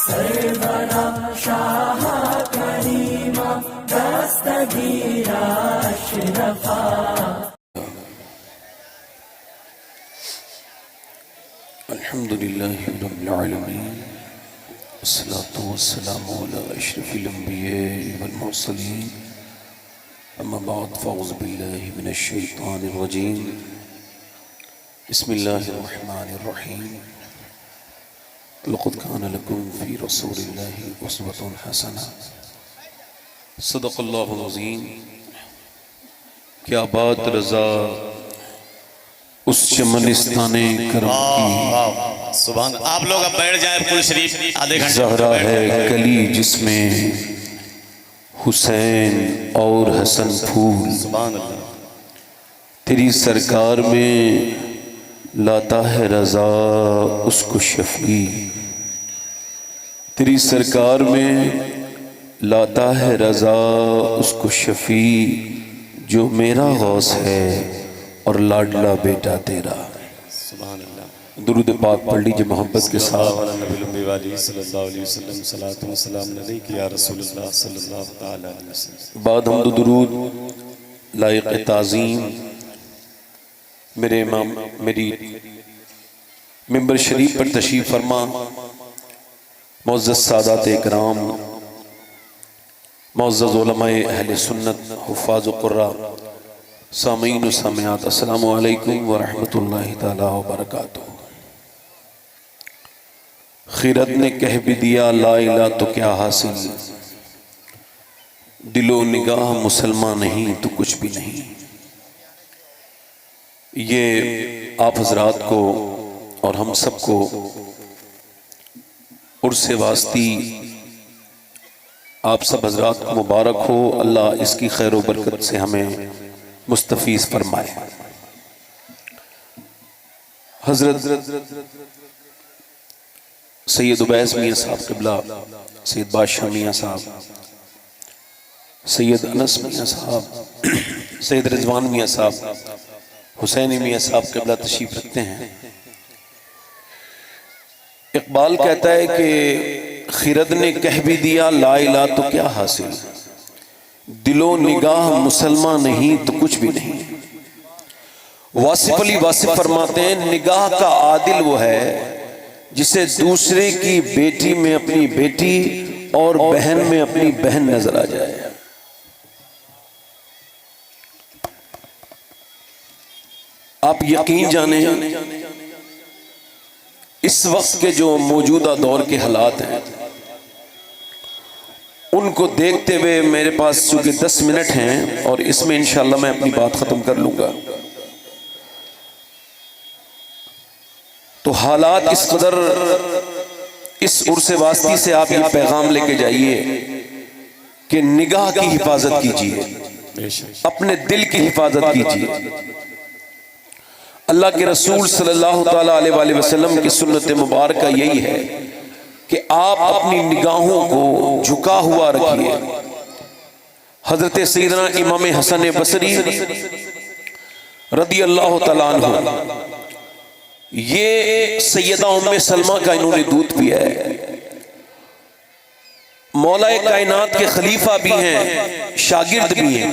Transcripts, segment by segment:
सरवरा शाह करीमा दस्तगीरा अशरफा। अल्हम्दुलिल्लाहि रब्बिल आलमीन वस्सलातु वस्सलामु अला अशरफिल अंबिया'i वल मुरसलीन अम्मा बाद फ़अऊज़ु बिल्लाहि मिनश शैतानिर रजीम बिस्मिल्लाहिर रहमानिर रहीम लक़द काना लकुम फ़ी रसूलिल्लाहि उस्वतुन हसना सदक़ल्लाहुल अज़ीम। क्या बात रज़ा उस चमनिस्ताने करम की, सुभान। आप लोग अब बैठ जाएं फुल शरीफ आधे घंटे। ज़हरा है कली जिसमें हुसैन और हसन फूल, सुभान अल्लाह। तेरी सरकार में लाता है रज़ा उसको शफ़ी, तेरी सरकार में लाता है रज़ा उसको शफ़ी, जो मेरा गौस है और लाडला बेटा तेरा। सुभान अल्लाह। दुरूद पाक पढ़ लीजिए मोहब्बत के साथ। बाद हम दुरूद लायक ताज़ीम मेरे इमाम मेरी मिंबर शरीफ पर तशरीफ़ फरमा मुअज़्ज़ज़ सादात इकराम, मुअज़्ज़ज़ उलमाए अहले सुन्नत, हुफ़ाज़ क़ुर्रा, सामीन व सामियात, अस्सलामु अलैकुम व रहमतुल्लाहि तआला व बरकातुहू। खिरत ने कह भी दिया ला इला तो क्या हासिल, दिलो निगाह मुसलमान नहीं तो कुछ भी नहीं। ये आप हजरात को और हम सबको उर्से वास्ती आप सब हजरात को मुबारक हो। अल्लाह इसकी खैर व बरकत से हमें मुस्तफीज फरमाए। हजरत सैयद उबैस मियाँ साहब क़िबला, सैयद बादशाह मियाँ साहब, सैयद अनस मियाँ साहब, सैयद रिजवान मियाँ साहब, हुसैनी मियाँ साहब क़िबला तशरीफ रखते हैं। इकबाल कहता है कि खिरद ने कह भी दिया ला इला तो क्या हासिल, दिलो निगाह मुसलमान नहीं तो कुछ भी नहीं। वासिफ अली वासिफ फरमाते हैं निगाह का आदिल वो है जिसे दूसरे की बेटी में अपनी बेटी और बहन में अपनी बहन नजर आ जाए। आप यकीन जाने इस वक्त के जो मौजूदा दौर के हालात हैं उनको देखते हुए मेरे पास चूंकि 10 मिनट हैं और इसमें इंशाअल्लाह मैं अपनी बात खत्म कर लूंगा, तो हालात इस कदर इस उर्से वास्ती से आप ये पैगाम लेके जाइए कि निगाह की हिफाजत कीजिए, अपने दिल की हिफाजत कीजिए। अल्लाह के रसूल सल्लल्लाहु ताला अलैहि वसल्लम की सुन्नत मुबारक यही है कि आप अपनी निगाहों को झुका हुआ रखिए। हजरत सैयदना इमाम हसन बसरी रदी अल्लाह तआला अन्हु, ये सैयदा उम्मे सलमा का इन्होंने दूध पिया है। मौलाए कायनात के खलीफा भी हैं, शागिर्द भी हैं।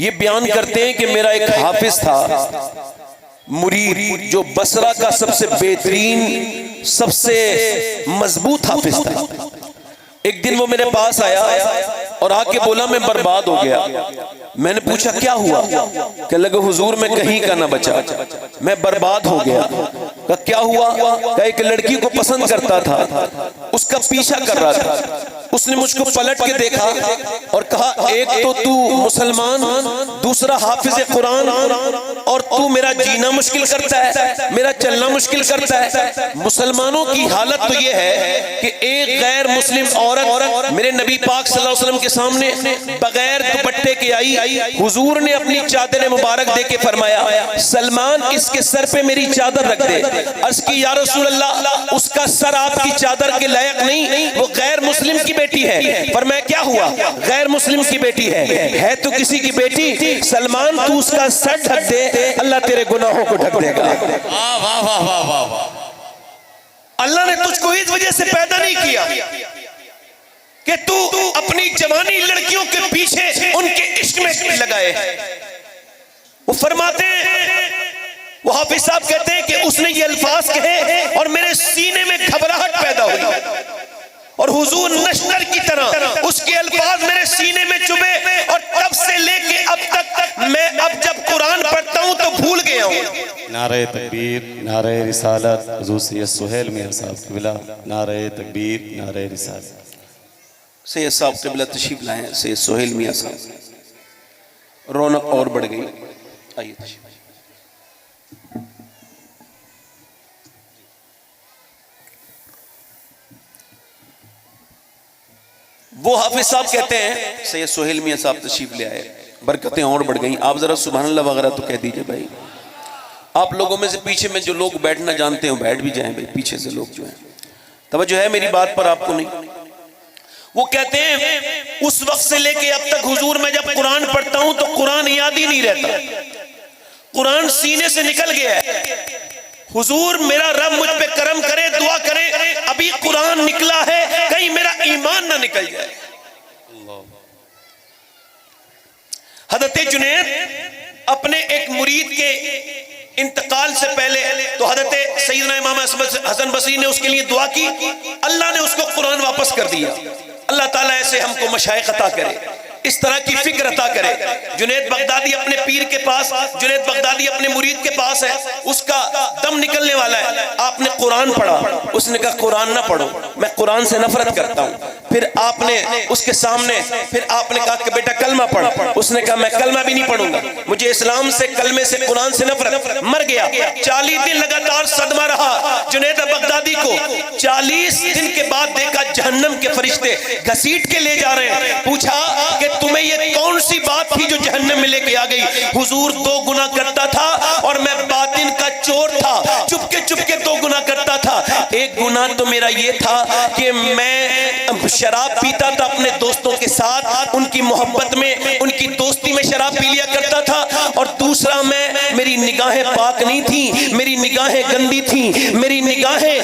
ये बयान करते हैं कि मेरा एक हाफिज था मुरीद, जो बसरा का सबसे बेहतरीन सबसे मजबूत हाफिज था। एक दिन वो मेरे पास आया और आके बोला मैं बर्बाद हो गया। मैंने पूछा क्या हुआ? कहने लगे हुजूर मैं कहीं का ना बचा, मैं बर्बाद हो गया। कहा क्या हुआ? कहा एक लड़की को पसंद करता था, उसका पीछा कर रहा था। उसने मुझको पलट के देखा और कहा एक तो तू मुसलमान, दूसरा हाफिज कुरान, और तू मेरा जीना मुश्किल करता है, मेरा चलना मुश्किल करता है। मुसलमानों की हालत तो ये है कि एक गैर मुस्लिम औरत मेरे नबी पाक सल्लल्लाहु अलैहि वसल्लम के सामने बगैर दुपट्टे के आई। हुजूर ने अपनी चादर मुबारक दे के फरमाया सलमान इसके सर पे मेरी चादर रख दे। अर्ज की या रसूल अल्लाह उसका सर आपकी चादर के लायक नहीं, वो गैर मुस्लिम की बेटी है। फरमाया क्या हुआ? गैर मुस्लिम की बेटी है तो किसी की बेटी। सलमान तू उसका सर ढक दे, अल्लाह तेरे गुनाहों को ढक देगा। अल्लाह ने तुझको इस वजह से पैदा नहीं किया कि तू अपनी जवानी लड़कियों के पीछे उनके इश्क में लगाए। वो फरमाते हैं, वो हाफिज साहब कहते हैं कि उसने ये अल्फाज कहे और मेरे सीने में घबराहट पैदा हुई और हुजूर नश्तर की तरह उसके अल्फाज मेरे सीने में चुभे और तब से लेके अब तक मैं अब जब कुरान पढ़ता हूं तो भूल गया हूं। नारे तकबीर, नारे रिसालत, हुजूर सैयद सुहेल मियां साहब क़िबला, नारे तकबीर, नारे रिसालत। सैयद साहब क़िबला तशरीफ लाए, सैयद सुहेल मियां साहब। रौनक और बढ़ गई, आइए तशरीफ। वो हाफिज साहब कहते हैं, सैयद सुहेल मियां साहब तशरीफ ले आए, बरकतें और बढ़ गई। आप जरा सुभान अल्लाह वगैरह तो कह दीजिए भाई। आप लोगों में से पीछे में जो लोग बैठना जानते हो बैठ भी जाएं भाई, पीछे से लोग जो है तवज्जो है मेरी बात पर आपको नहीं। वो कहते हैं उस वक्त से लेके अब तक हुजूर मैं जब कुरान पढ़ता हूं तो कुरान याद ही नहीं रहता, कुरान सीने से निकल गया है। हुजूर मेरा रब मुझ पे करम करे, दुआ करे, अभी कुरान निकला है कहीं मेरा ईमान ना निकल जाए। हज़रत जुनैद अपने एक मुरीद के इंतकाल से पहले तो हज़रत सैयदना इमाम हसन बसरी ने उसके लिए दुआ की, अल्लाह ने उसको कुरान वापस कर दिया। अल्लाह ताला ऐसे हमको मशाइख अता करे, इस तरह की फिक्र अता करे। जुनैद बगदादी अपने पीर के पास, जुनैद बगदादी अपने मुरीद के पास है, उसका दम निकलने वाला है। आपने कुरान पढ़ा, उसने कहा कुरान ना पढ़ो, मैं कुरान से नफरत करता हूँ। फिर आपने उसके सामने फिर आपने कहा कि बेटा कलमा पढ़, उसने कहा मैं कलमा भी नहीं पढ़ूंगा, मुझे इस्लाम से, कलमे से, कुरान से नफरत। मर गया। 40 दिन लगातार सदमा रहा जुनैद बगदादी को। 40 दिन के बाद देखा जहन्नम के फरिश्ते घसीट के ले जा रहे हैं। पूछा कि तुम्हें ये कौन सी बात थी जो जहन्नम में लेके आ गई? हुजूर 2 गुना करता था और मैं बातिन का चोर था, चुपके चुपके 2 गुना करता था। एक गुना तो मेरा ये था कि मैं शराब पीता था अपने दोस्तों के साथ, उनकी मोहब्बत में, उनकी दोस्ती में शराब पी लिया करता था। और दूसरा मेरी निगाहें पाक नहीं थी, मेरी निगाहें गंदी थी, मेरी निगाहें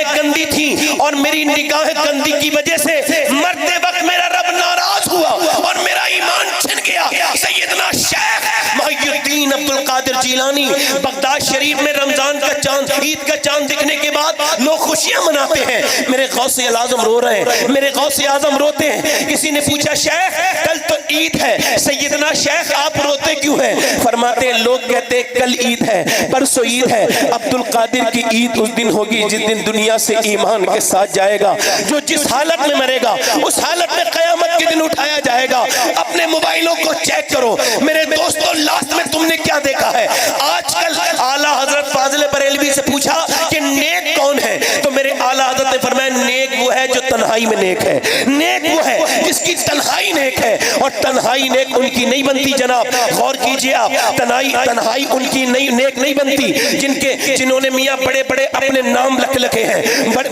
गंदी थी और मेरी निगाहें गंदी की वजह से मरते वक्त मेरा रब नाराज हुआ और मेरा ईमान छिन गया। सैयदना शेख मुहिउद्दीन अब्दुल कादिर जिलानी बगदाद शरीफ में रमजान का चांद, ईद का चांद दिखने के बाद लोग खुशियां मनाते हैं। मेरे गौसे आजम रो रहे हैं, मेरे गौसे आजम रोते हैं। किसी ने पूछा शेख कल तो ईद है, सैयदना शेख आप रोते क्यों हैं? फरमाते हैं लोग कहते हैं कल ईद है, परसों ईद है, अब्दुल कादिर की ईद उस दिन होगी जिस दिन दुनिया से ईमान के साथ जाएगा। जो जिस हालत में मरेगा उस हालत में कयामत के दिन उठाया जाएगा। अपने मोबाइलों को चेक करो मेरे दोस्तों, लास्ट में तुमने क्या देखा है? आजकल आला हजरत फाजिल बरेलवी से पूछा कि नेक कौन है, तो मेरे आला हजरत ने फरमाया नेक वो है जो तन्हाई में नेक है, नेक वो है जिसकी तन्हाई नेक है। और तन्हाई नेक उनकी नहीं बनती जनाब, गौर कीजिए आप, तन्हाई उनकी नेक नहीं बनती जिन्होंने मियाँ बड़े बड़े अपने नाम लखे हैं,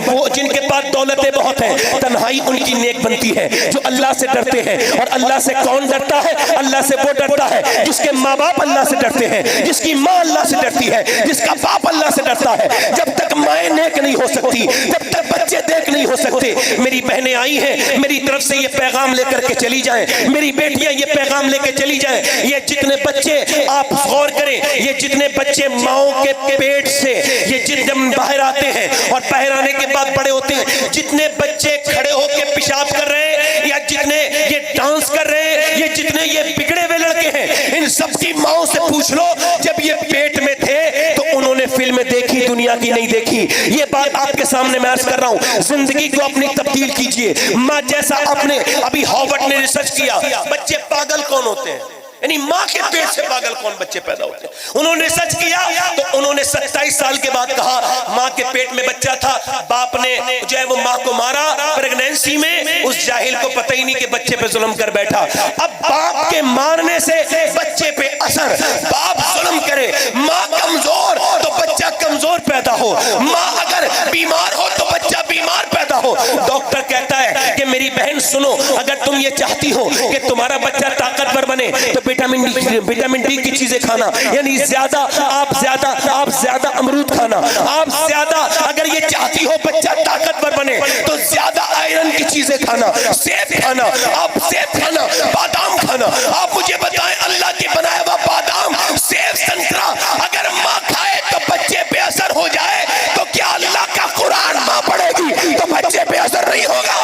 वो जिनके पास दौलतें बहुत हैं, तन्हाई उनकी नेक बनती है जो अल्लाह से डरते हैं। और अल्लाह से कौन डरता है? अल्लाह से वो डरता है जिसके माँ बाप अल्लाह से डरते हैं, जिसकी माँ अल्लाह से डरती है, जिसका बाप अल्लाह से डरता है। जब तक माएँ नेक नहीं हो सकती, जब तक बच्चे नेक नहीं हो सकते। मेरी बहनें आई हैं, मेरी तरफ से ये पैगाम लेकर के चली जाएं, मेरी बेटियां ये पैगाम लेकर चली जाएं। ये जितने बच्चे, आप गौर करें, ये जितने बच्चे माओ के पेट से ये जितने बाहर आते हैं और बाहर आने के बाद बड़े होते हैं, जितने बच्चे खड़े होकर पेशाब कर रहे हैं या जितने ये डांस कर रहे हैं, ये जितने ये बिगड़े हुए लड़के हैं, इन सबकी माओ से पूछ लो जब ये पेट में थे तो उन्होंने फिल्में देखी, दुनिया की नहीं देखी। ये बात आपके सामने मैं अर्ज कर रहा हूं। जिंदगी को अपनी तब्दील कीजिए। माँ जैसा आपने, अभी हार्वर्ड ने रिसर्च किया, बच्चे पागल कौन होते हैं, यानी माँ के पेट से पागल कौन बच्चे पैदा होते हैं। उन्होंने सर्च किया तो उन्होंने 27 साल के बाद कहा माँ के पेट में बच्चा था, बाप ने जो है वो माँ को मारा प्रेगनेंसी में, उस जाहिल को पता ही नहीं कि बच्चे पे जुल्म कर बैठा। अब बाप के मारने से बच्चे पे असर, बाप जुल्म करे, माँ कमजोर तो बच्चा कमजोर पैदा हो, माँ अगर बीमार हो तो बच्चा बीमार पैदा हो। डॉक्टर कहता है कि मेरी बहन सुनो, अगर तुम ये चाहती हो कि तुम्हारा बच्चा ताकतवर बने तो विटामिन डी की चीजें खाना, यानी आप ज्यादा अमरूद खाना, आप ज्यादा अगर ये चाहती हो बच्चा ताकतवर बने तो ज्यादा आयरन की चीजें खाना, सेब खाना, आप सेब खाना, बादाम खाना। आप मुझे बताएं, अल्लाह के बनाया हुआ बादाम, सेब, संतरा अगर माँ खाए तो बच्चे पे असर हो जाए, तो क्या अल्लाह का कुरान माँ पढ़ेगी तो बच्चे पे असर नहीं होगा?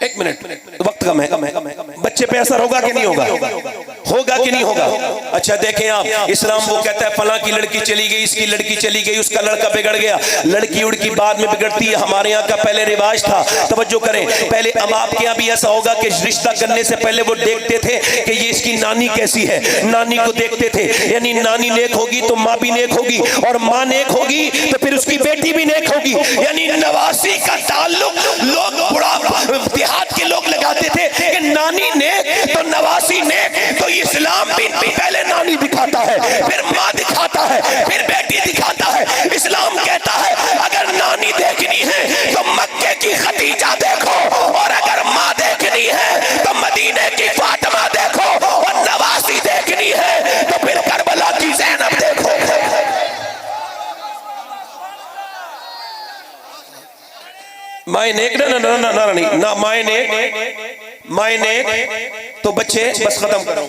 एक मिनट, वक्त कम है। बच्चे पे असर होगा कि नहीं होगा? होगा कि नहीं होगा? अच्छा देखें आप, इस्लाम वो कहता है फलां की लड़की चली गई, इसकी लड़की चली गई, उसका लड़का बिगड़ गया। लड़की उड़की बाद में बिगड़ती है। हमारे यहाँ का पहले रिवाज था, तवज्जो करें, पहले अब आपके यहाँ भी ऐसा होगा कि रिश्ता करने से पहले वो देखते थे कि ये इसकी नानी कैसी है, नानी को देखते थे, यानी नानी नेक होगी तो माँ भी नेक होगी, और माँ नेक होगी तो फिर उसकी बेटी भी नेक होगी। यानी नवासी का ताल्लुक लोग बुढ़ा हाथ के लोग लगाते थे कि नानी नेक तो नवासी नेक। तो इस्लाम भी पहले नानी दिखाता है, फिर माँ दिखाता है, फिर बेटी दिखाता है। इस्लाम कहता है अगर नानी देखनी है तो मक्के की खदीजा देखो, और अगर माँ देखनी है तो मदीने की फातिमा देखो, और नवासी देखनी है तो फिर करबला की ज़ैनब देखो। माए नेक ना माए नेक तो बच्चे, बस खत्म कर रहा हूं,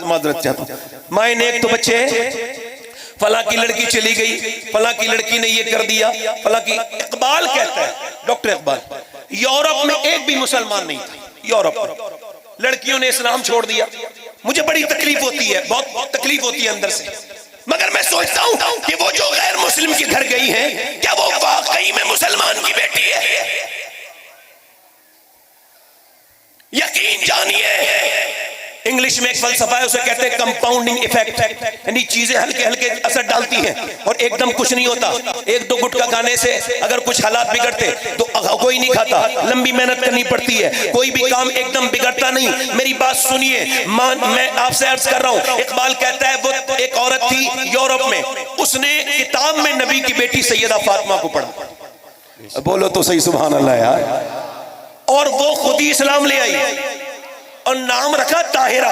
माजरत चाहता हूं। माए नेक तो बच्चे, फला की लड़की चली गई, फला की लड़की ने ये कर दिया, फला की। इकबाल कहता है, डॉक्टर इकबाल, यूरोप में एक भी मुसलमान नहीं था। यूरोप में लड़कियों ने इस्लाम छोड़ दिया। मुझे बड़ी तकलीफ होती है, बहुत तकलीफ होती है अंदर से, मगर मैं सोचता हूं कि वो जो गैर मुस्लिम के घर गई है, क्या वो वाकई में मुसलमान की बेटी है? यकीन जानिए, इंग्लिश में एक फलसफा है, उसे कहते हैं कंपाउंडिंग इफेक्ट, यानी चीजें हल्के हल्के असर डालती हैं और एकदम कुछ नहीं होता। एक दो गुटखा खाने से अगर कुछ हालात बिगड़ते तो कोई नहीं खाता, लंबी मेहनत करनी पड़ती है, कोई भी काम एकदम बिगड़ता नहीं। मेरी बात सुनिए, मैं आपसे अर्ज कर रहा हूं, इकबाल कहता है वो एक औरत थी यूरोप में, उसने किताब में नबी की बेटी सैयदा फातिमा को पढ़ा। बोलो तो सही सुभान अल्लाह यार। और वो खुद ही इस्लाम ले आई और नाम रखा ताहिरा,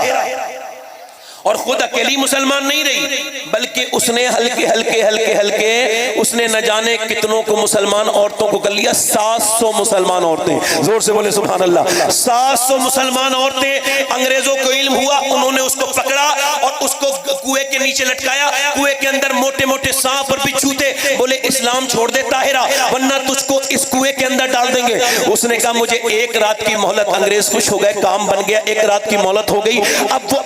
और खुद अकेली मुसलमान नहीं रही, बल्कि उसने हल्के उसने न जाने कितनों को मुसलमान औरतों को कर लिया। 700 मुसलमान औरतें, जोर से बोले सुभान अल्लाह। 700 मुसलमान औरतें, अंग्रेजों को इल्म हुआ, उन्होंने उसको पकड़ा और उसको कुएं के नीचे लटकाया। कुएं के अंदर मोटे मोटे सांप और बिच्छू थे, बोले इस्लाम छोड़ दे ताहिरा, वरना तुझको इस कुएं के अंदर डाल देंगे। उसने कहा मुझे एक रात की मोहलत। अंग्रेज खुश हो गए, काम बन गया, एक रात की मोहलत हो गई। अब वो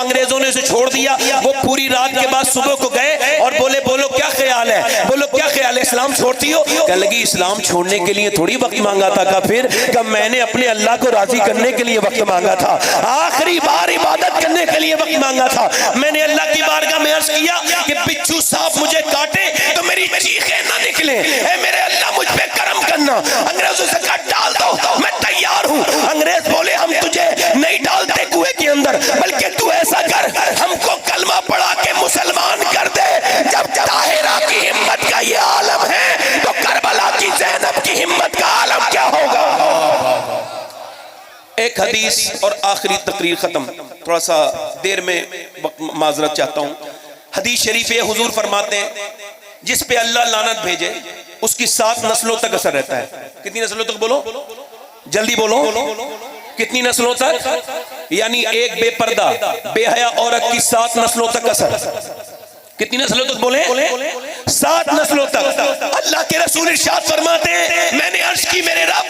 अंग्रेजों ने उसे छोड़ दिया। वो पूरी रात के बाद सुबह को गए और बोले बोलो क्या ख्याल है, बोलो क्या ख्याल है, इस्लाम छोड़ती हो? कहने लगी इस्लाम छोड़ने के लिए थोड़ी वक्त मांगा था काफिर, कब मैंने अपने अल्लाह को राजी करने के लिए वक्त मांगा था, आखिरी बार इबादत करने के लिए वक्त मांगा था। मैंने अल्लाह की बारगाह में अर्ज किया कि बिच्छू सांप मुझे काटे तो मेरी चीखें ना निकले, ऐ मेरे अल्लाह मुझ पे करम करना। अंग्रेजों से कहा डाल दो, मैं तैयार हूँ। अंग्रेज बोले हम तुझे नहीं डालते कुएं के अंदर, बल्कि तू ऐसा कर, हमको कलमा पढ़ा के मुसलमान कर दे। जब ताहिरा की हिम्मत का ये आलम है तो करबला की ज़ैनब की हिम्मत का आलम क्या होगा? एक हदीस और आखिरी तकरीर खत्म, थोड़ा सा देर में माजरत चाहता हूं। हदीस शरीफ है, हुजूर फरमाते हैं जिस पे अल्लाह लानत भेजे उसकी 7 नस्लों तक असर रहता है। कितनी नस्लों तक? बोलो जल्दी बोलो, कितनी नस्लों तक? यानी एक बेपर्दा बेहया औरत की 7 नस्लों तक असर। कितनी नस्लों तक? बोले 7 नस्लों तक। अल्लाह के रसूल इरशाद फरमाते हैं, मैंने अर्ज की मेरे रब,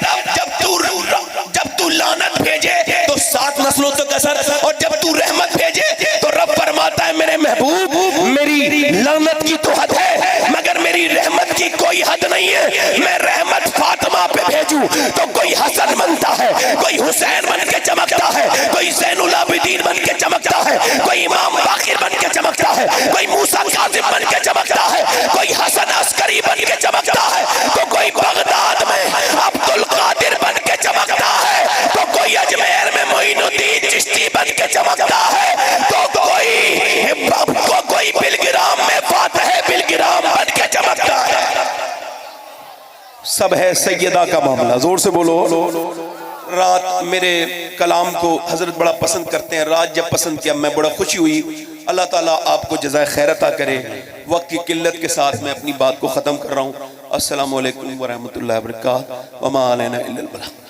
जब तू लानत भेजे तो 7 नस्लों तक असर, और जब तू रहमत भेजे तो रब फरमाता है मेरे महबूब मेरी लानत की तो हद है, मगर मेरी रहमत की कोई हद नहीं है। मैं रहमत फातिमा पे भेजूं तो कोई हसन बनता है, कोई हुसैन बन के चमकता है, कोई ज़ैनुल आबिदीन बन के चमकता है, कोई इमाम बाकिर बन के चमकता है, कोई मूसा काज़िम बन के चमकता है, कोई हसन अस्करी बन के चमकता है, तो कोई बगदाद में अब्दुल कादिर बन के चमकता है, तो कोई अजमेर में मोइनुद्दीन चिश्ती बन के चमकता है, तो कोई बिलगिराम में फातह बिलगिराम बन के चमकता है। सब है सैयदा का मामला। जोर से बोलो। रात मेरे कलाम को हजरत बड़ा पसंद करते हैं। रात जब पसंद किया मैं बड़ा खुशी हुई। अल्लाह ताला आपको जज़ाए खैर अता करे। वक्त की किल्लत के साथ मैं अपनी बात को ख़त्म कर रहा हूँ। अस्सलामु अलैकुम व रहमतुल्लाहि व बरकातहू। व मा अलैना इल्लल बलाग।